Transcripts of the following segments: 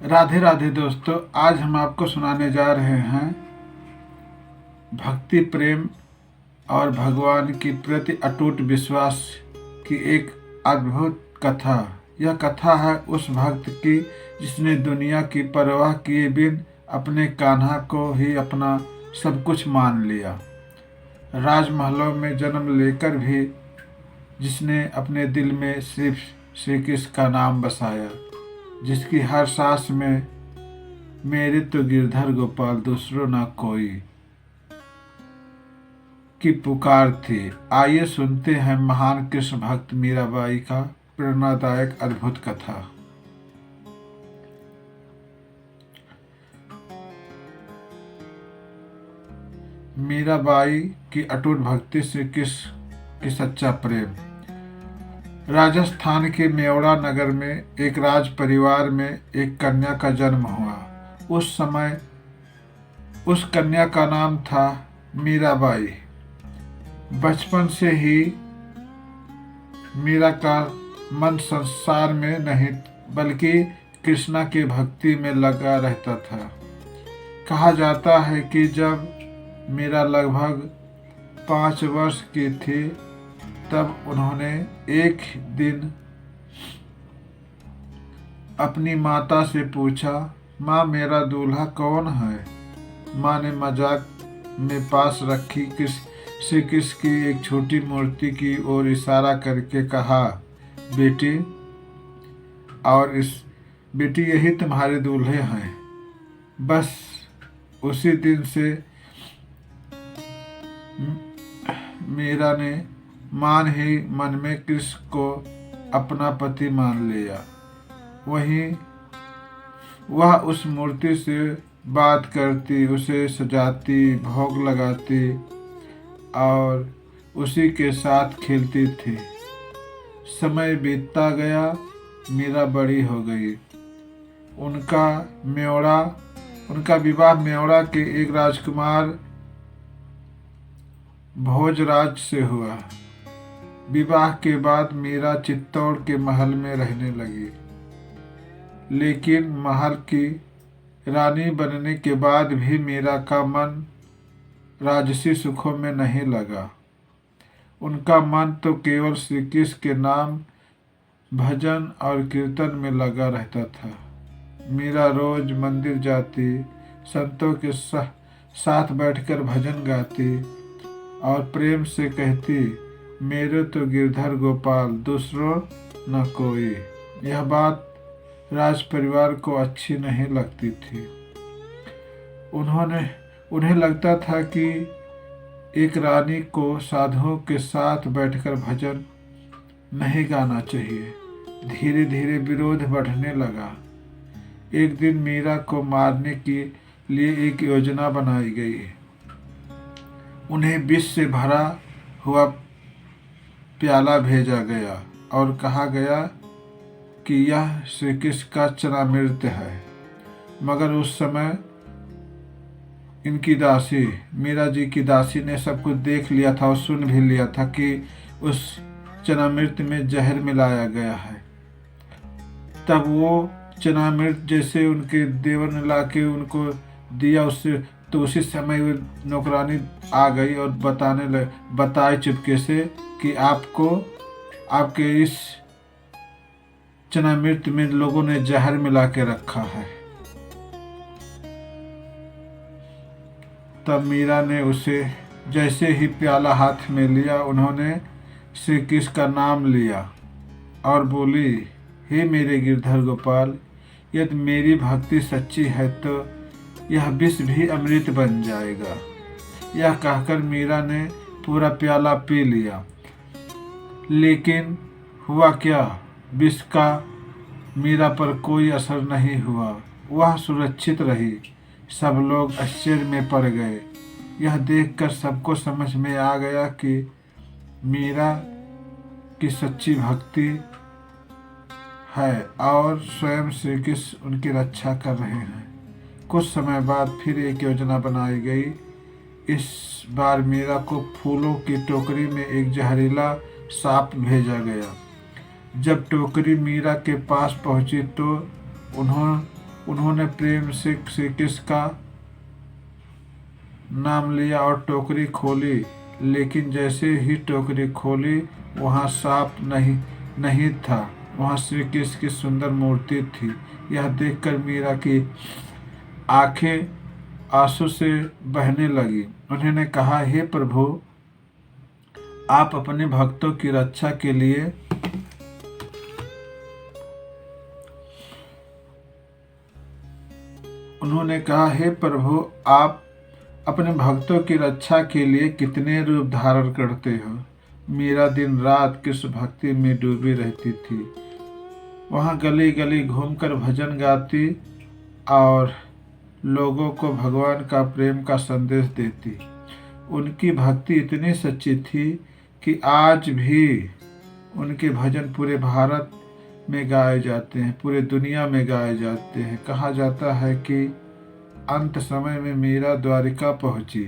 राधे राधे दोस्तों, आज हम आपको सुनाने जा रहे हैं भक्ति प्रेम और भगवान की प्रति अटूट विश्वास की एक अद्भुत कथा। यह कथा है उस भक्त की जिसने दुनिया की परवाह किए बिन अपने कान्हा को ही अपना सब कुछ मान लिया। राजमहलों में जन्म लेकर भी जिसने अपने दिल में सिर्फ श्री कृष्ण का नाम बसाया, जिसकी हर सांस में मेरे तो गिरधर गोपाल दूसरों ना कोई की पुकार थी। आइए सुनते हैं महान कृष्ण भक्त मीराबाई का प्रेरणादायक अद्भुत कथा। मीराबाई की अटूट भक्ति से कृष्ण की सच्चा प्रेम। राजस्थान के मेवाड़ा नगर में एक राज परिवार में एक कन्या का जन्म हुआ। उस समय उस कन्या का नाम था मीराबाई। बचपन से ही मीरा का मन संसार में नहीं बल्कि कृष्णा की भक्ति में लगा रहता था। कहा जाता है कि जब मीरा लगभग 5 वर्ष की थी तब उन्होंने एक दिन अपनी माता से पूछा, माँ मेरा दूल्हा कौन है? माँ ने मजाक में पास रखी श्री कृष्ण की एक छोटी मूर्ति की ओर इशारा करके कहा, बेटी यही तुम्हारे दूल्हे हैं। बस उसी दिन से मीरा ने मान ही मन में कृष्ण को अपना पति मान लिया। वहीं वह उस मूर्ति से बात करती, उसे सजाती, भोग लगाती और उसी के साथ खेलती थी। समय बीतता गया, मीरा बड़ी हो गई। उनका विवाह मेवाड़ा के एक राजकुमार भोजराज से हुआ। विवाह के बाद मीरा चित्तौड़ के महल में रहने लगी, लेकिन महल की रानी बनने के बाद भी मीरा का मन राजसी सुखों में नहीं लगा। उनका मन तो केवल श्री कृष्ण के नाम, भजन और कीर्तन में लगा रहता था। मीरा रोज मंदिर जाती, संतों के साथ बैठकर भजन गाती और प्रेम से कहती, मेरे तो गिरधर गोपाल दूसरों न कोई। यह बात राज परिवार को अच्छी नहीं लगती थी। उन्हें लगता था कि एक रानी को साधुओं के साथ बैठकर भजन नहीं गाना चाहिए। धीरे धीरे विरोध बढ़ने लगा। एक दिन मीरा को मारने के लिए एक योजना बनाई गई। उन्हें विष से भरा हुआ प्याला भेजा गया और कहा गया कि यह श्री कृष्ण का चरणामृत है। मगर उस समय इनकी दासी, मीरा जी की दासी ने सब कुछ देख लिया था और सुन भी लिया था कि उस चरणामृत में जहर मिलाया गया है। तब वो चरणामृत जैसे उनके देवर ने ला के उनको दिया, उससे तो उसी समय वो नौकरानी आ गई और बताए चुपके से कि आपके इस चरणामृत में लोगों ने जहर मिला के रखा है। तब मीरा ने उसे जैसे ही प्याला हाथ में लिया, उन्होंने श्री कृष्ण का नाम लिया और बोली, हे मेरे गिरधर गोपाल, यदि मेरी भक्ति सच्ची है तो यह विष भी अमृत बन जाएगा। यह कहकर मीरा ने पूरा प्याला पी लिया। लेकिन हुआ क्या, विष का मीरा पर कोई असर नहीं हुआ। वह सुरक्षित रही। सब लोग आश्चर्य में पड़ गए। यह देखकर सबको समझ में आ गया कि मीरा की सच्ची भक्ति है और स्वयं श्री कृष्ण उनकी रक्षा कर रहे हैं। कुछ समय बाद फिर एक योजना बनाई गई। इस बार मीरा को फूलों की टोकरी में एक जहरीला सांप भेजा गया। जब टोकरी मीरा के पास पहुंची तो उन्होंने प्रेम से श्री कृष्ण का नाम लिया और टोकरी खोली, लेकिन जैसे ही टोकरी खोली वहाँ सांप नहीं था, वहाँ श्री कृष्ण की सुंदर मूर्ति थी। यह देखकर मीरा की आंखें आंसू से बहने लगी। उन्होंने कहा, हे प्रभु, आप अपने भक्तों की रक्षा के लिए उन्होंने कहा, हे प्रभु, आप अपने भक्तों की रक्षा के लिए कितने रूप धारण करते हो। मीरा दिन रात कृष्ण भक्ति में डूबी रहती थी। वहाँ गली गली घूमकर भजन गाती और लोगों को भगवान का प्रेम का संदेश देती। उनकी भक्ति इतनी सच्ची थी कि आज भी उनके भजन पूरे भारत में गाए जाते हैं, पूरे दुनिया में गाए जाते हैं। कहा जाता है कि अंत समय में मीरा द्वारिका पहुंची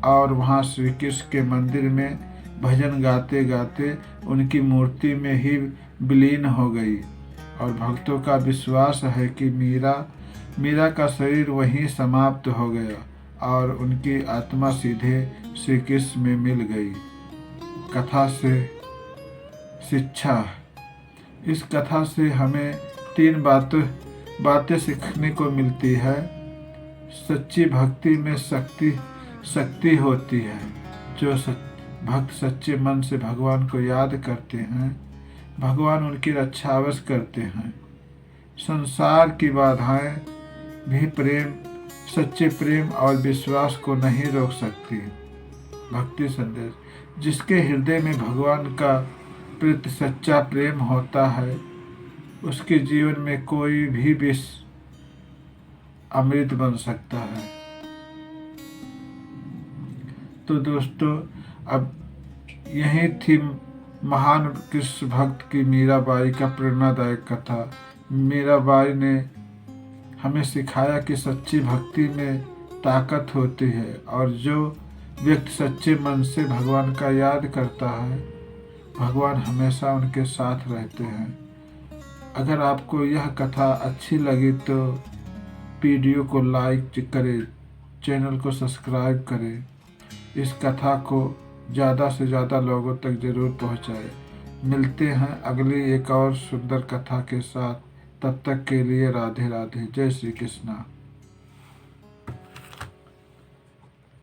और वहां श्री कृष्ण के मंदिर में भजन गाते गाते उनकी मूर्ति में ही विलीन हो गई। और भक्तों का विश्वास है कि मीरा का शरीर वहीं समाप्त हो गया और उनकी आत्मा सीधे श्री कृष्ण में मिल गई। कथा से शिक्षा। इस कथा से हमें 3 बातें सीखने को मिलती है। सच्ची भक्ति में शक्ति होती है। जो भक्त सच्चे मन से भगवान को याद करते हैं, भगवान उनकी रक्षा अवश्य करते हैं। संसार की बाधाएं भी सच्चे प्रेम और विश्वास को नहीं रोक सकती। भक्ति संदेश। जिसके हृदय में भगवान का प्रति सच्चा प्रेम होता है, उसके जीवन में कोई भी विष अमृत बन सकता है। तो दोस्तों, अब यही थी महान कृष्ण भक्त की मीराबाई का प्रेरणादायक कथा। मीराबाई ने हमें सिखाया कि सच्ची भक्ति में ताकत होती है और जो व्यक्ति सच्चे मन से भगवान का याद करता है, भगवान हमेशा उनके साथ रहते हैं। अगर आपको यह कथा अच्छी लगी तो वीडियो को लाइक करें, चैनल को सब्सक्राइब करें, इस कथा को ज़्यादा से ज़्यादा लोगों तक ज़रूर पहुँचाएं। मिलते हैं अगली एक और सुंदर कथा के साथ। तब तक के लिए राधे राधे। जय श्री कृष्णा।